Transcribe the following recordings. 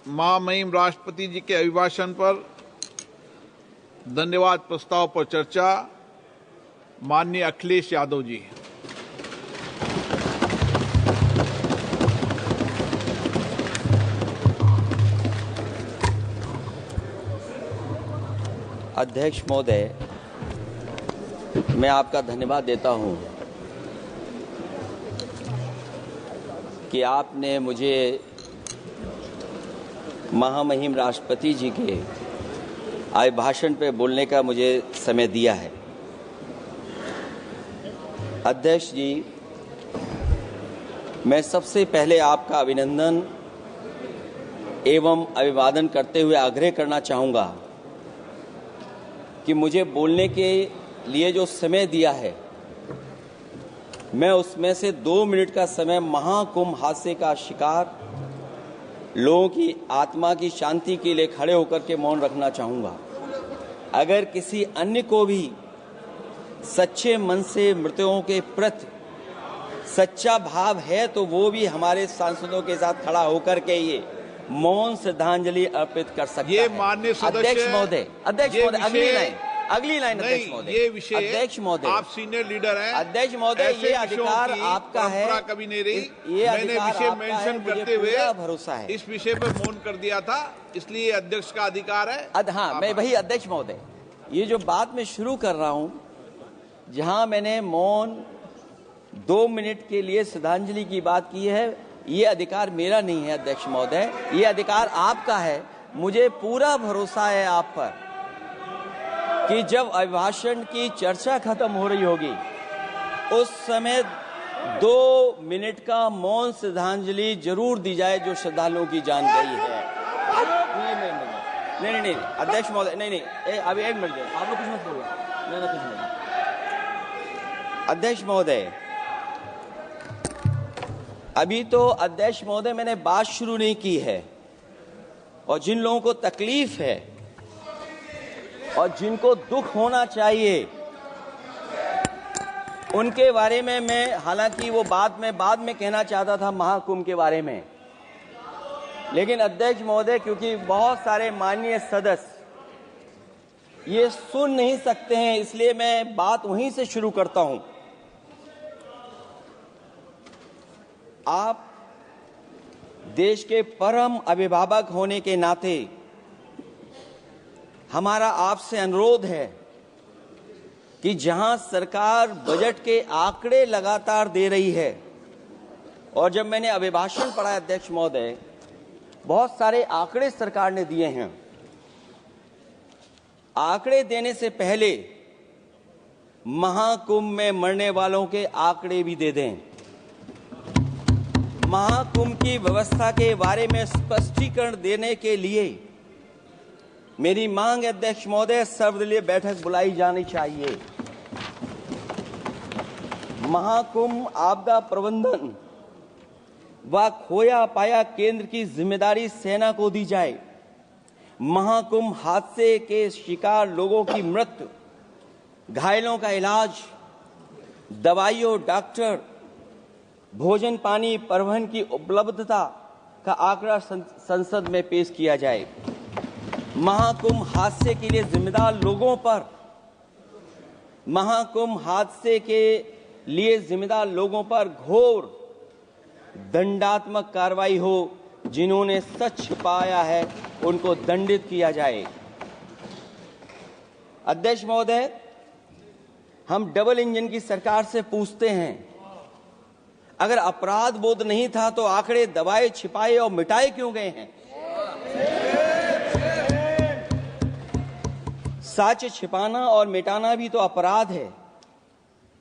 महामहिम राष्ट्रपति जी के अभिभाषण पर धन्यवाद प्रस्ताव पर चर्चा। माननीय अखिलेश यादव जी। अध्यक्ष महोदय, मैं आपका धन्यवाद देता हूं कि आपने मुझे महामहिम राष्ट्रपति जी के अभिभाषण पे बोलने का मुझे समय दिया है। अध्यक्ष जी, मैं सबसे पहले आपका अभिनंदन एवं अभिवादन करते हुए आग्रह करना चाहूँगा कि मुझे बोलने के लिए जो समय दिया है, मैं उसमें से 2 मिनट का समय महाकुंभ हादसे का शिकार लोगों की आत्मा की शांति के लिए खड़े होकर के मौन रखना चाहूँगा। अगर किसी अन्य को भी सच्चे मन से मृतकों के प्रति सच्चा भाव है तो वो भी हमारे सांसदों के साथ खड़ा होकर के ये मौन श्रद्धांजलि अर्पित कर सकता है। ये माननीय सदस्य अध्यक्ष महोदय, अगली लाइन अध्यक्ष महोदय, ये विषय अध्यक्ष महोदय, आप सीनियर लीडर हैं। अध्यक्ष महोदय, ये अधिकार आपका है। कभी नहीं रही। ये मैंने विषय मेंशन करते हुए भरोसा है इस विषय पर मौन कर दिया था, इसलिए अध्यक्ष का अधिकार है। हाँ, मैं वही अध्यक्ष महोदय, ये जो बात मैं शुरू कर रहा हूं, जहां मैंने मौन 2 मिनट के लिए श्रद्धांजलि की बात की है, ये अधिकार मेरा नहीं है अध्यक्ष महोदय, ये अधिकार आपका है। मुझे पूरा भरोसा है आप पर कि जब अभिभाषण की चर्चा खत्म हो रही होगी उस समय 2 मिनट का मौन श्रद्धांजलि जरूर दी जाए जो श्रद्धालुओं की जान गई है। नहीं अध्यक्ष महोदय, नहीं अभी 1 मिनट आप लोग कुछ मत बोलो। नहीं कुछ नहीं। अध्यक्ष महोदय, अभी तो अध्यक्ष महोदय मैंने बात शुरू नहीं की है, और जिन लोगों को तकलीफ है और जिनको दुख होना चाहिए उनके बारे में मैं, हालांकि वो बाद में कहना चाहता था महाकुंभ के बारे में, लेकिन अध्यक्ष महोदय क्योंकि बहुत सारे माननीय सदस्य ये सुन नहीं सकते हैं, इसलिए मैं बात वहीं से शुरू करता हूं। आप देश के परम अभिभावक होने के नाते हमारा आपसे अनुरोध है कि जहां सरकार बजट के आंकड़े लगातार दे रही है, और जब मैंने अभिभाषण पढ़ा अध्यक्ष महोदय, बहुत सारे आंकड़े सरकार ने दिए हैं। आंकड़े देने से पहले महाकुंभ में मरने वालों के आंकड़े भी दे दें। महाकुंभ की व्यवस्था के बारे में स्पष्टीकरण देने के लिए मेरी मांग है अध्यक्ष महोदय, सर्वदलीय बैठक बुलाई जानी चाहिए। महाकुंभ आपदा प्रबंधन व खोया पाया केंद्र की जिम्मेदारी सेना को दी जाए। महाकुंभ हादसे के शिकार लोगों की मृत्यु, घायलों का इलाज, दवाइयों, डॉक्टर, भोजन पानी, परिवहन की उपलब्धता का आंकड़ा संसद में पेश किया जाए। महाकुंभ हादसे के लिए जिम्मेदार लोगों पर, महाकुंभ हादसे के लिए जिम्मेदार लोगों पर घोर दंडात्मक कार्रवाई हो। जिन्होंने सच छिपाया है उनको दंडित किया जाए। अध्यक्ष महोदय, हम डबल इंजन की सरकार से पूछते हैं, अगर अपराध बोध नहीं था तो आंकड़े दबाए, छिपाए और मिटाए क्यों गए हैं? सच छिपाना और मिटाना भी तो अपराध है।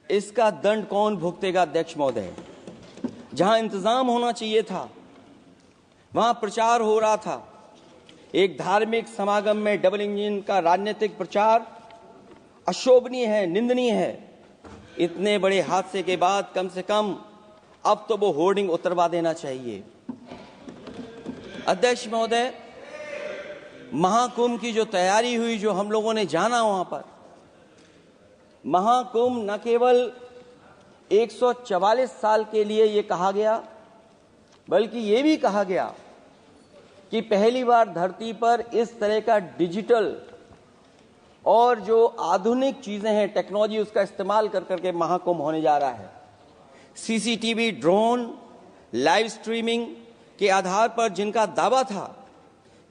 इसका दंड कौन भुगतेगा अध्यक्ष महोदय? जहां इंतजाम होना चाहिए था वहां प्रचार हो रहा था। एक धार्मिक समागम में डबल इंजन का राजनीतिक प्रचार अशोभनीय है, निंदनीय है। इतने बड़े हादसे के बाद कम से कम अब तो वो होर्डिंग उतरवा देना चाहिए। अध्यक्ष महोदय, महाकुंभ की जो तैयारी हुई, जो हम लोगों ने जाना वहां पर, महाकुंभ न केवल 144 साल के लिए ये कहा गया, बल्कि ये भी कहा गया कि पहली बार धरती पर इस तरह का डिजिटल और जो आधुनिक चीजें हैं, टेक्नोलॉजी, उसका इस्तेमाल कर करके महाकुंभ होने जा रहा है। सीसीटीवी, ड्रोन, लाइव स्ट्रीमिंग के आधार पर जिनका दावा था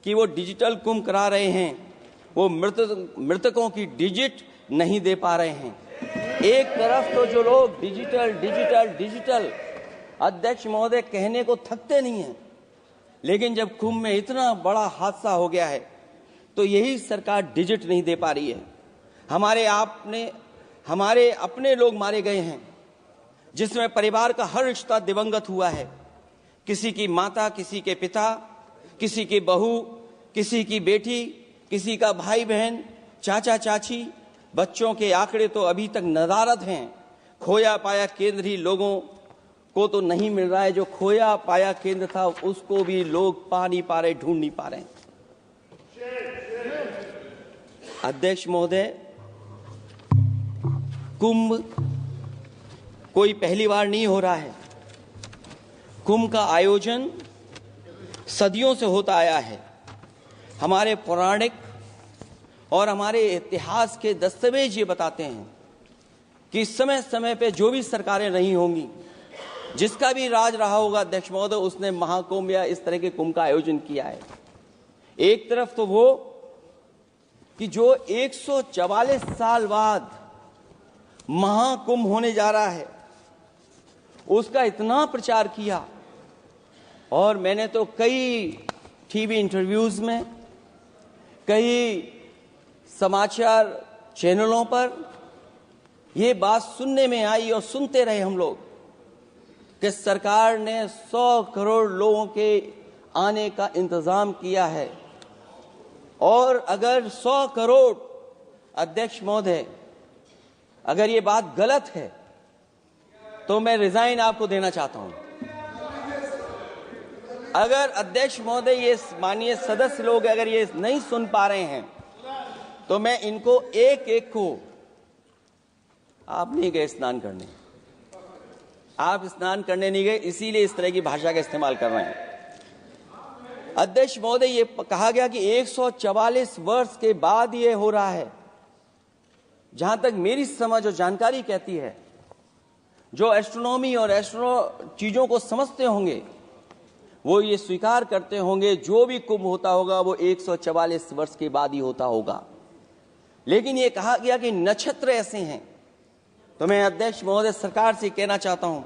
कि वो डिजिटल कुंभ करा रहे हैं, वो मृतकों की डिजिट नहीं दे पा रहे हैं। एक तरफ तो जो लोग डिजिटल डिजिटल डिजिटल अध्यक्ष महोदय कहने को थकते नहीं हैं, लेकिन जब कुंभ में इतना बड़ा हादसा हो गया है तो यही सरकार डिजिट नहीं दे पा रही है। हमारे अपने लोग मारे गए हैं, जिसमें परिवार का हर रिश्ता दिवंगत हुआ है। किसी की माता, किसी के पिता, किसी की बहू, किसी की बेटी, किसी का भाई बहन, चाचा चाची। बच्चों के आंकड़े तो अभी तक नदारद हैं। खोया पाया केंद्र ही लोगों को तो नहीं मिल रहा है। जो खोया पाया केंद्र था उसको भी लोग पा नहीं पा रहे, ढूंढ नहीं पा रहे। अध्यक्ष महोदय, कुंभ कोई पहली बार नहीं हो रहा है। कुंभ का आयोजन सदियों से होता आया है। हमारे पौराणिक और हमारे इतिहास के दस्तावेज ये बताते हैं कि समय समय पे जो भी सरकारें रही होंगी, जिसका भी राज रहा होगा अध्यक्ष महोदय, उसने महाकुंभ या इस तरह के कुंभ का आयोजन किया है। एक तरफ तो वो कि जो 144 साल बाद महाकुंभ होने जा रहा है, उसका इतना प्रचार किया। और मैंने तो कई टीवी इंटरव्यूज में, कई समाचार चैनलों पर ये बात सुनने में आई और सुनते रहे हम लोग कि सरकार ने 100 करोड़ लोगों के आने का इंतजाम किया है। और अगर 100 करोड़, अध्यक्ष महोदय, अगर ये बात गलत है तो मैं रिजाइन आपको देना चाहता हूं। अगर अध्यक्ष महोदय, ये माननीय सदस्य लोग अगर ये नहीं सुन पा रहे हैं तो मैं इनको एक एक को, आप नहीं गए स्नान करने, आप स्नान करने नहीं गए, इसीलिए इस तरह की भाषा का इस्तेमाल कर रहे हैं। अध्यक्ष महोदय, ये कहा गया कि 144 वर्ष के बाद ये हो रहा है। जहां तक मेरी समझ और जानकारी कहती है, जो एस्ट्रोनॉमी और एस्ट्रो चीजों को समझते होंगे वो ये स्वीकार करते होंगे जो भी कुंभ होता होगा वो 144 वर्ष के बाद ही होता होगा। लेकिन ये कहा गया कि नक्षत्र ऐसे हैं। तो मैं अध्यक्ष महोदय सरकार से कहना चाहता हूं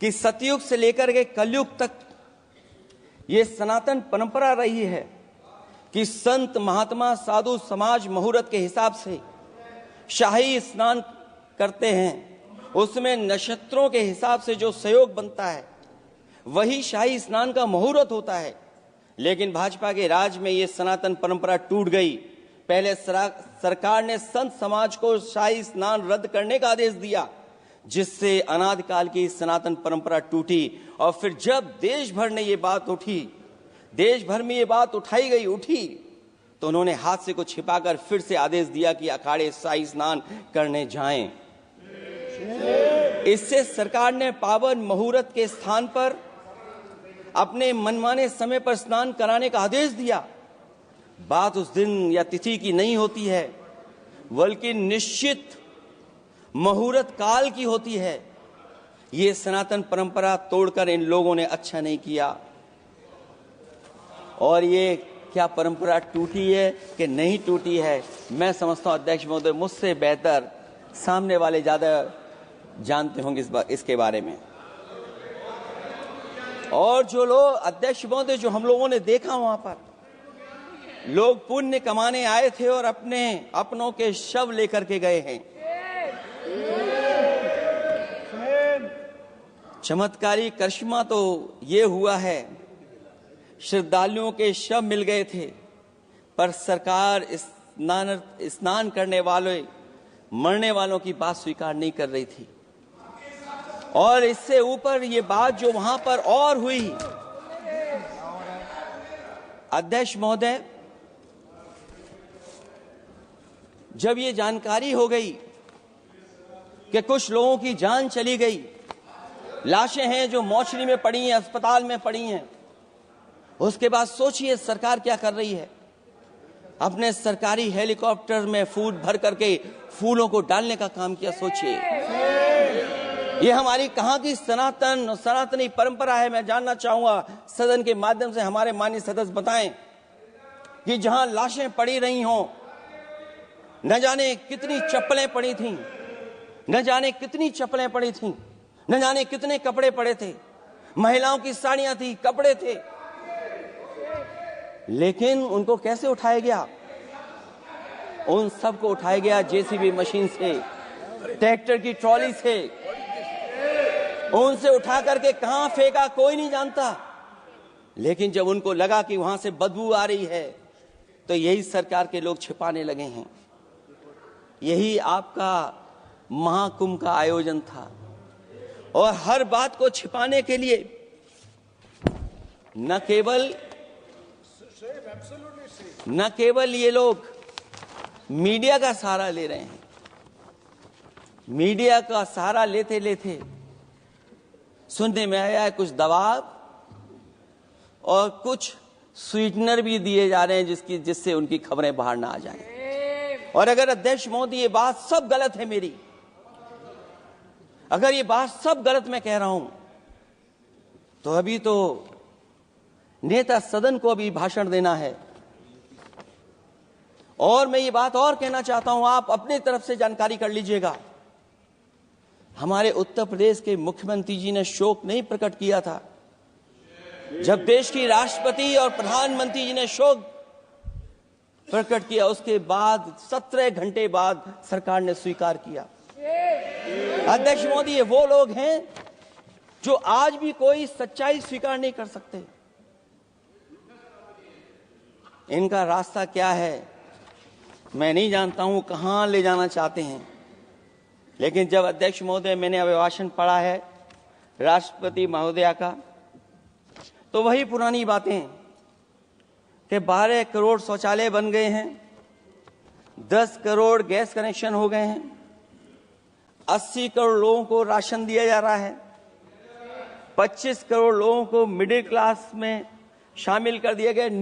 कि सतयुग से लेकर के कलयुग तक ये सनातन परंपरा रही है कि संत, महात्मा, साधु समाज मुहूर्त के हिसाब से शाही स्नान करते हैं। उसमें नक्षत्रों के हिसाब से जो सहयोग बनता है वही शाही स्नान का मुहूर्त होता है। लेकिन भाजपा के राज में ये सनातन परंपरा टूट गई। पहले सरकार ने संत समाज को शाही स्नान रद्द करने का आदेश दिया, जिससे अनादिकाल की सनातन परंपरा टूटी। और फिर जब देश भर में ये बात उठी, तो उन्होंने हादसे को छिपाकर फिर से आदेश दिया कि अखाड़े शाही स्नान करने जाएं। इससे सरकार ने पावन मुहूर्त के स्थान पर अपने मनमाने समय पर स्नान कराने का आदेश दिया। बात उस दिन या तिथि की नहीं होती है, बल्कि निश्चित मुहूर्त काल की होती है। ये सनातन परंपरा तोड़कर इन लोगों ने अच्छा नहीं किया। और ये क्या परंपरा टूटी है कि नहीं टूटी है, मैं समझता हूं अध्यक्ष महोदय मुझसे बेहतर सामने वाले ज्यादा जानते होंगे इसके बारे में। और जो लोग, अध्यक्ष महोदय, जो हम लोगों ने देखा वहां पर लोग पुण्य कमाने आए थे और अपनों के शव लेकर के गए हैं। चमत्कारी करिश्मा तो ये हुआ है, श्रद्धालुओं के शव मिल गए थे, पर सरकार स्नान करने वाले मरने वालों की बात स्वीकार नहीं कर रही थी। और इससे ऊपर ये बात जो वहां पर और हुई, अध्यक्ष महोदय, जब ये जानकारी हो गई कि कुछ लोगों की जान चली गई, लाशें हैं जो मोर्चरी में पड़ी हैं, अस्पताल में पड़ी हैं, उसके बाद सोचिए सरकार क्या कर रही है। अपने सरकारी हेलीकॉप्टर में फूड भर करके फूलों को डालने का काम किया। सोचिए ये हमारी कहां की सनातनी परंपरा है। मैं जानना चाहूंगा सदन के माध्यम से हमारे माननीय सदस्य बताएं कि जहां लाशें पड़ी रही हों, न जाने कितनी चप्पलें पड़ी थीं, न जाने कितनी चप्पलें पड़ी थीं, न जाने कितने कपड़े पड़े थे, महिलाओं की साड़ियां थी, कपड़े थे, लेकिन उनको कैसे उठाया गया? उन सबको उठाया गया जेसीबी मशीन से, ट्रैक्टर की ट्रॉली से। उनसे उठा करके कहां फेंका कोई नहीं जानता, लेकिन जब उनको लगा कि वहां से बदबू आ रही है तो यही सरकार के लोग छिपाने लगे हैं। यही आपका महाकुंभ का आयोजन था, और हर बात को छिपाने के लिए न केवल ये लोग मीडिया का सहारा ले रहे हैं, मीडिया का सहारा लेते लेते सुनने में आया है कुछ दबाव और कुछ स्वीटनर भी दिए जा रहे हैं जिससे उनकी खबरें बाहर ना आ जाएं। और अगर अध्यक्ष महोदय ये बात सब गलत है मेरी, अगर ये बात सब गलत मैं कह रहा हूं, तो अभी तो नेता सदन को अभी भाषण देना है। और मैं ये बात और कहना चाहता हूं, आप अपनी तरफ से जानकारी कर लीजिएगा। हमारे उत्तर प्रदेश के मुख्यमंत्री जी ने शोक नहीं प्रकट किया था। जब देश की राष्ट्रपति और प्रधानमंत्री जी ने शोक प्रकट किया, उसके बाद 17 घंटे बाद सरकार ने स्वीकार किया। अध्यक्ष मोदी, ये वो लोग हैं जो आज भी कोई सच्चाई स्वीकार नहीं कर सकते। इनका रास्ता क्या है मैं नहीं जानता हूं, कहां ले जाना चाहते हैं। लेकिन जब अध्यक्ष महोदय मैंने अभिभाषण पढ़ा है राष्ट्रपति महोदया का, तो वही पुरानी बातें कि 12 करोड़ शौचालय बन गए हैं, 10 करोड़ गैस कनेक्शन हो गए हैं, 80 करोड़ लोगों को राशन दिया जा रहा है, 25 करोड़ लोगों को मिडिल क्लास में शामिल कर दिया गया।